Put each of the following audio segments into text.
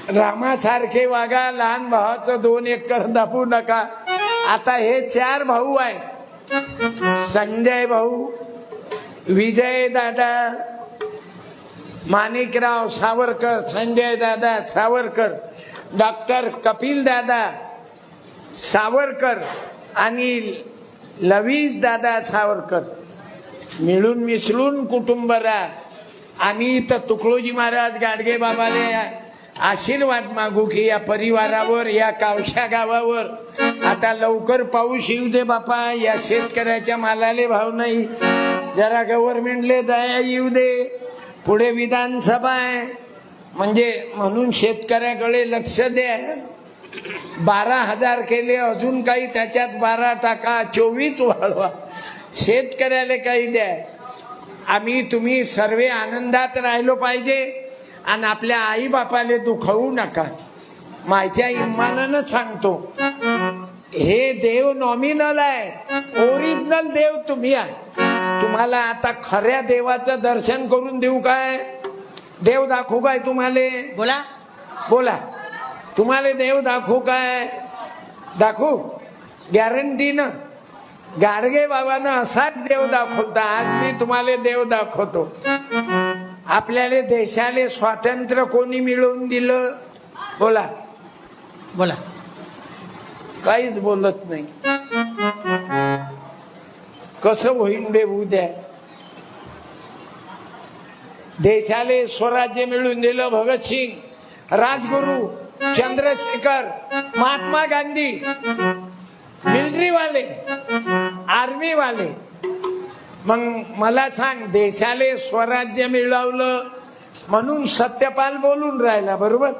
रामासारखे वागा, लहान भावाचं 2 एकर दाबू नका. आता हे 4 भाऊ आहेत, संजय भाऊ, विजय दादा, माणिकराव सावरकर, संजय दादा सावरकर, डॉक्टर कपिल दादा सावरकर आणि लवीज दादा सावरकर. मिळून मिसळून कुटुंब राहा. आणि इथं तुकडोजी महाराज गाडगे बाबाले आशीर्वाद मागू की या परिवारावर, या कावशा गावावर आता लवकर पाऊस येऊ दे बापा. या शेतकऱ्याच्या मालाले भाव नाही, जरा गव्हर्नमेंटले दया येऊ दे. पुढे विधानसभा आहे म्हणजे म्हणून शेतकऱ्याकडे लक्ष द्या. 12,000 केले, अजून काही त्याच्यात 12 टाका, 24 वाढवा. शेतकऱ्याला काही द्या. आम्ही तुम्ही सर्व आनंदात राहिलो पाहिजे आणि आपल्या आई बापाले दुखवू नका. माझ्या इमानानं सांगतो, हे देव नॉमिनल आहे, ओरिजिनल देव तुम्ही आहे. तुम्हाला आता खऱ्या देवाचं दर्शन करून देऊ काय? देव दाखवू काय तुम्हाला? बोला बोला, तुम्हाला देव दाखवू काय? दाखवू गॅरंटीनं. गाडगे बाबानं असाच देव दाखवता. आज मी तुम्हाला देव दाखवतो. आपल्याला देशाले स्वातंत्र्य कोणी मिळवून दिलं? बोला बोला. काहीच बोलत नाही. कसं होईल बे उद्या? देशाले स्वराज्य मिळवून दिलं भगतसिंग, राजगुरू, चंद्रशेखर, महात्मा गांधी, मिलिटरी वाले, आर्मी वाले. मग मला सांग, देशाले स्वराज्य मिळवलं म्हणून सत्यपाल बोलून राहिला, बरोबर?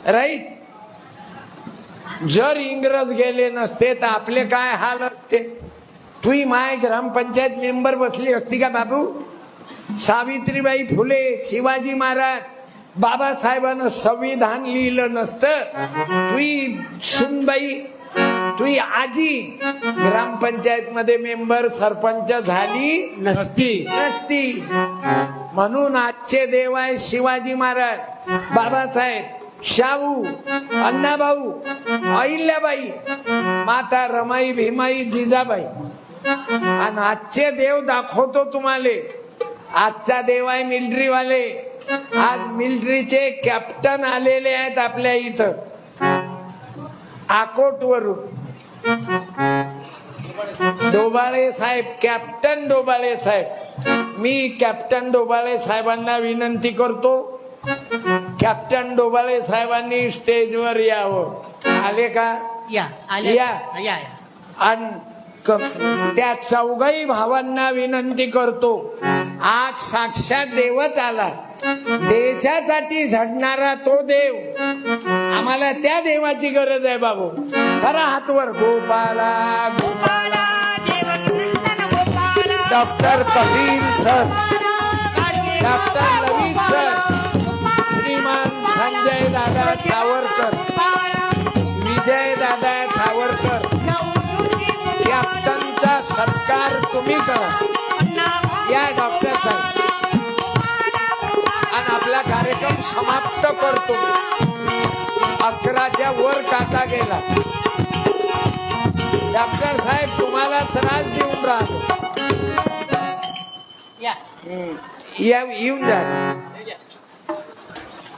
राईट. जर इंग्रज गेले नसते तर आपले काय हाल असते? तुही माय ग्रामपंचायत मेंबर बसली असती का बाबू? सावित्रीबाई फुले, शिवाजी महाराज, बाबासाहेबांना संविधान लिहिलं नसतं, तुही सुनबाई, तुही आजी ग्रामपंचायत मध्ये मेंबर सरपंच झाली नसती. म्हणून आजचे देव आहे शिवाजी महाराज, बाबासाहेब, शाहू, अण्णाभाऊ, अहिल्याबाई, माता रमाई, भीमाई, जिजाबाई. आणि आजचे देव दाखवतो तुम्हाला. आजचा देव आहे मिलिटरी वाले. आज मिलिटरीचे कॅप्टन आलेले आहेत आपल्या इथं अकोटवरून. डोबाळे साहेब, कॅप्टन डोबाळे साहेब. मी कॅप्टन डोबाळे साहेबांना विनंती करतो, कॅप्टन डोबाळे साहेबांनी स्टेजवर यावं. आले का? या या. आणि त्या चौघाही भावांना विनंती करतो, आज साक्षात देवच आला. देशासाठी झडणारा तो देव, आम्हाला त्या देवाची गरज आहे बाबू. खरा हातवर Gopala Gopala, doctor Kapil sir, doctor Lavij sir, श्रीमान संजय दादा सावरकर, विजय दादा सावरकर. कॅप्टनचा सत्कार तुम्ही करा. या डॉक्टर साहेब. आणि आपला कार्यक्रम समाप्त करतो. 11च्या वर काटा गेला. डॉक्टर साहेब तुम्हाला त्रास देऊन राहतो. येऊन जा.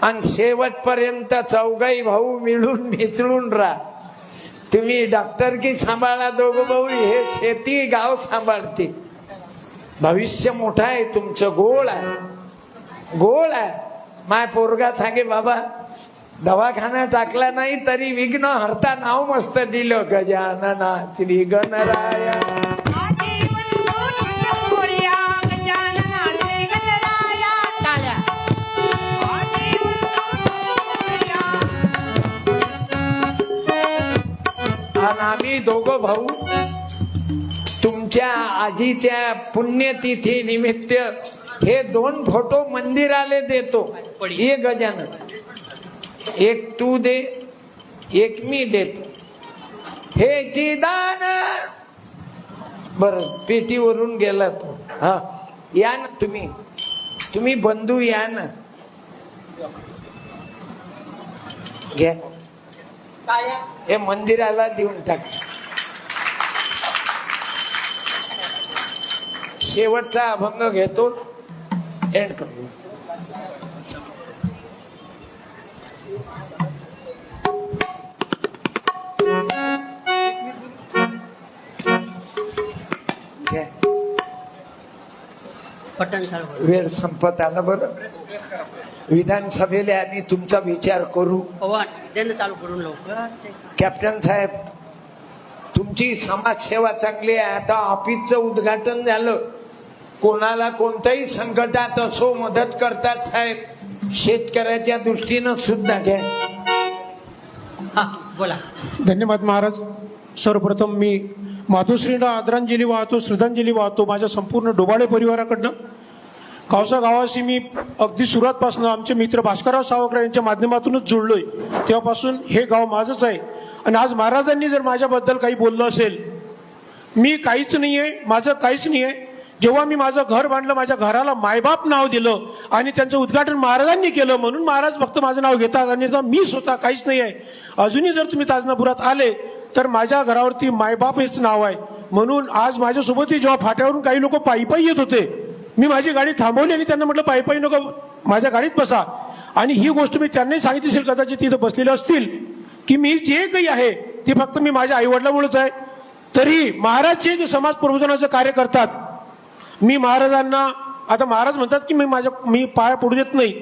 आणि शेवटपर्यंत चौघाई भाऊ मिळून मिसळून राहा. तुम्ही डॉक्टर की सांभाळा, दोघं भाऊ हे शेती गाव सांभाळते. भविष्य मोठा आहे तुमचं. गोळ आहे, गोळ आहे. माय पोरगा सांगे बाबा दवाखाना टाकला नाही तरी विघ्न हरता नाव मस्त दिलं. गजानना श्री गणराया. आणि आम्ही दोघं भाऊ तुमच्या आजीच्या पुण्यतिथी निमित्त हे 2 फोटो मंदिराले देतो. एक गजानन, एक तू दे, एक मी देतो. हे चिदान. बर, पेटीवरून गेला तो. हा, या ना तुम्ही बंधू, या ना. घ्या, हे मंदिराला देऊन टाक. शेवटचा अभंग घेतो, एंड करू. वेळ संपत आला. बरं, विधानसभेला आम्ही तुमचा विचार करू. चालू करून लवकर. कॅप्टन साहेब, तुमची समाजसेवा चांगली आहे. आता ऑफिसचं उद्घाटन झालं, कोणाला कोणत्याही संकटात असो मदत करतात साहेब. शेतकऱ्याच्या दृष्टीनं सुद्धा घ्या. बोला. धन्यवाद महाराज. सर्वप्रथम मी मातोश्रीला आदरांजली वाहतो, श्रद्धांजली वाहतो माझ्या संपूर्ण डोबाळे परिवाराकडनं. कावसा गावाशी मी अगदी सुरुवातपासून आमचे मित्र भास्करराव सावकर यांच्या माध्यमातूनच जुळलोय. तेव्हापासून हे गाव माझंच आहे. आणि आज महाराजांनी जर माझ्याबद्दल काही बोललं असेल, मी काहीच नाही आहे, माझं काहीच नाही आहे. जेव्हा मी माझं घर बांधलं, माझ्या घराला मायबाप नाव दिलं आणि त्यांचं उद्घाटन महाराजांनी केलं, म्हणून महाराज फक्त माझं नाव घेतात आणि मी स्वतः काहीच नाही आहे. अजूनही जर तुम्ही ताजनापुरात आले तर माझ्या घरावरती मायबाप हेच नाव आहे. म्हणून आज माझ्यासोबतही जेव्हा फाट्यावरून काही लोक पायी पायी येत होते, मी माझी गाडी थांबवली आणि त्यांना म्हटलं पायी पायी नको, माझ्या गाडीत बसा. आणि ही गोष्ट मी त्यांनाही सांगितली असेल, कदाचित तिथं बसलेले असतील, की मी जे काही आहे ते फक्त मी माझ्या आईवडिलांमुळेच आहे. तरी महाराजचे जे समाज प्रबोधनाचं कार्य करतात, मी महाराजांना, आता महाराज म्हणतात की मी पाया पडू देत नाही,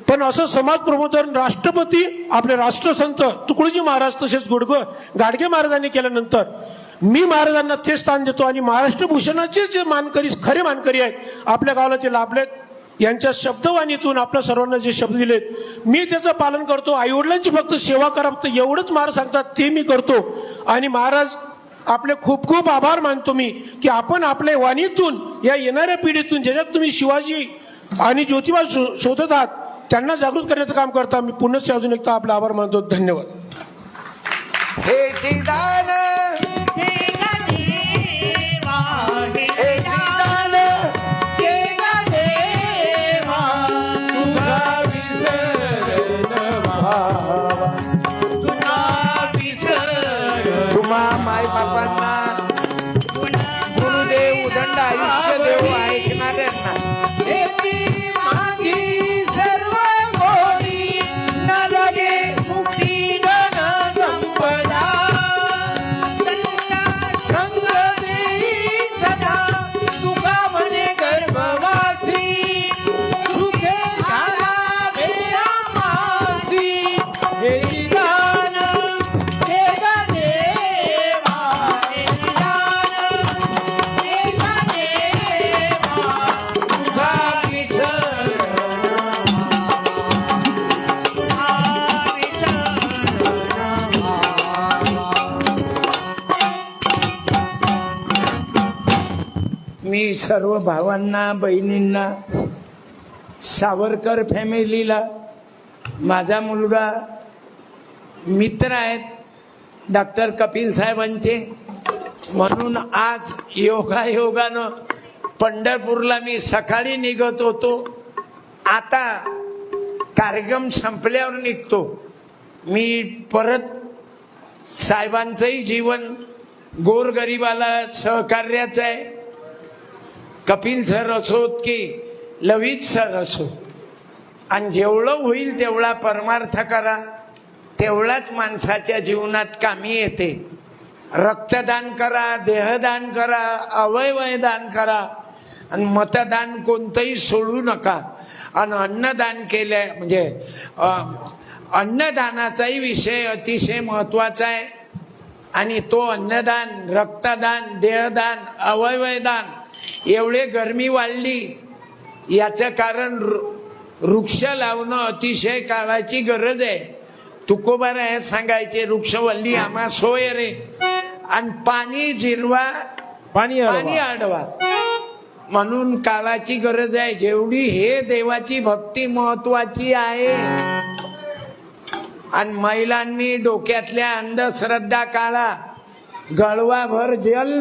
पण असं समाज प्रबोधन राष्ट्रपती आपले राष्ट्रसंत तुकडोजी महाराज तसेच गाडगे महाराजांनी केल्यानंतर मी महाराजांना ते स्थान देतो. आणि महाराष्ट्र भूषणाचे जे मानकरी, खरे मानकरी आहेत, आपल्या गावाला ते लाभलेत. यांच्या शब्दवाणीतून आपल्या सर्वांना जे शब्द दिलेत, मी त्याचं पालन करतो. आईवडिलांची फक्त सेवा करा, फक्त एवढंच महाराज सांगतात ते मी करतो. आणि महाराज आपले खूप खूप आभार मानतो मी, की आपण आपल्या वाणीतून या येणाऱ्या पिढीतून ज्याच्यात तुम्ही शिवाजी आणि ज्योतिबा शोधत आहात, त्यांना जागृत करण्याचं काम करता. मी पुन्हा अजून एकदा आपला आभार मानतो. धन्यवाद. माय बापांना गुरुदेव उदंड आयुष्य देव, ऐकणाऱ्यांना सर्व गोडी न लागे मुक्ती धन संपदा. संग देई सदा तुका म्हणे गर्भवासी, सुखे झाला वेळा मासी. हे दान हे देवा, हे दान हे देवा, तुझा विसर मी सर्व भावांना, बहिणींना, सावरकर फॅमिलीला, माझा मुलगा, मित्र आहेत डॉक्टर कपिल साहेबांचे, म्हणून आज योगायोगानं पंढरपूरला मी सकाळी निघत होतो. आता कार्यक्रम संपल्यावर निघतो. मी परत साहेबांचंही जीवन गोरगरिबाला सहकार्याचं आहे. कपिल सर असोत की लवित सर असो, आणि जेवढं होईल तेवढा परमार्थ करा, तेवढाच माणसाच्या जीवनात कामी येते. रक्तदान करा, देहदान करा, अवयवदान करा, आणि मतदान कोणतंही सोडू नका. आणि अन्नदान केलं म्हणजे अन्नदानाचाही विषय अतिशय महत्वाचा आहे. आणि तो अन्नदान, रक्तदान, देहदान, अवयवदान, एवढे गरमी वाढली याचं कारण वृक्ष लावणं अतिशय काळाची गरज आहे. तुकोबाराय सांगायचे, वृक्षवल्ली आम्हा सोय रे, आणि पाणी जिरवा पाणी अडवा. म्हणून काळाची गरज आहे. जेवढी हे देवाची भक्ती महत्वाची आहे, आणि महिलांनी डोक्यातल्या अंधश्रद्धा काढा. गळवा भर जल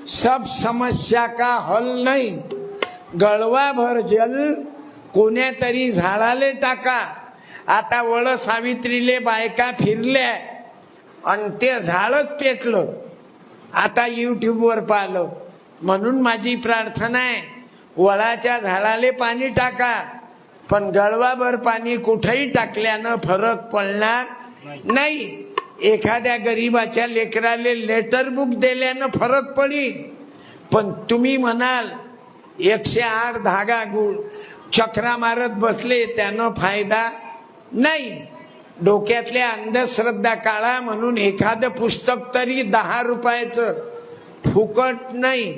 सब समस्या का हल नाही. गळवा भर जल कोण्या तरी झाडाले टाका, आता वळ सावित्रीले बायका फिरल्या आणि ते झाडच पेटलं. आता युट्यूबवर पाहिलं. म्हणून माझी प्रार्थना आहे, वळाच्या झाडाले पाणी टाका, पण गळवाभर पाणी कुठेही टाकल्यानं फरक पडणार नाही. एखाद्या गरीबाच्या लेकराले लेटर बुक दिल्यानं फरक पडेल. पण तुम्ही म्हणाल 108 धागा गुळ चक्रा मारत बसले त्यानं फायदा नाही. डोक्यातल्या अंधश्रद्धा काढा. म्हणून एखादं पुस्तक तरी 10 रुपयाचं फुकट नाही,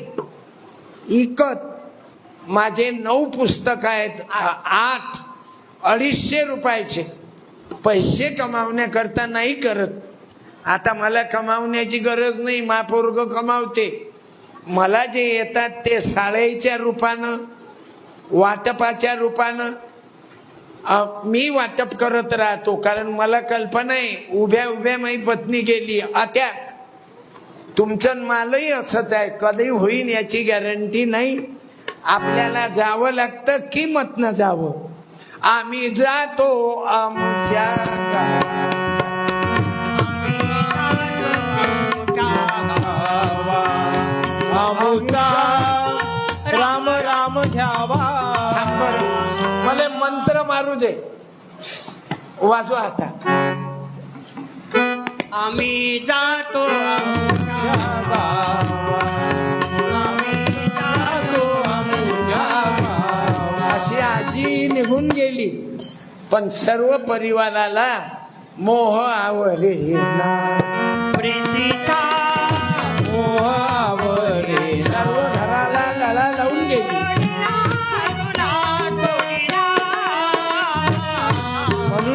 इकत. माझे 9 पुस्तक आहेत, 8 250 रुपयाचे. पैसे कमावण्याकरता नाही करत. आता मला कमावण्याची गरज नाही, महापोरग कमावते. मला जे येतात ते साळेच्या रूपानं, वाटपाच्या रूपानं मी वाटप करत राहतो. कारण मला कल्पना आहे, उभ्या उभ्या माझी पत्नी गेली अटॅक. तुमचं मालही असंच आहे, कधी होईल याची गॅरंटी नाही. आपल्याला जावं लागतं, किंमत न जावं. आम्ही जातो आमच्या राम राम घ्यावा. मला मंत्र मारू दे, वाजवा आता. आम्ही जातो अशी आजी निघून गेली. पण सर्व परिवाराला मोह आवरे ना.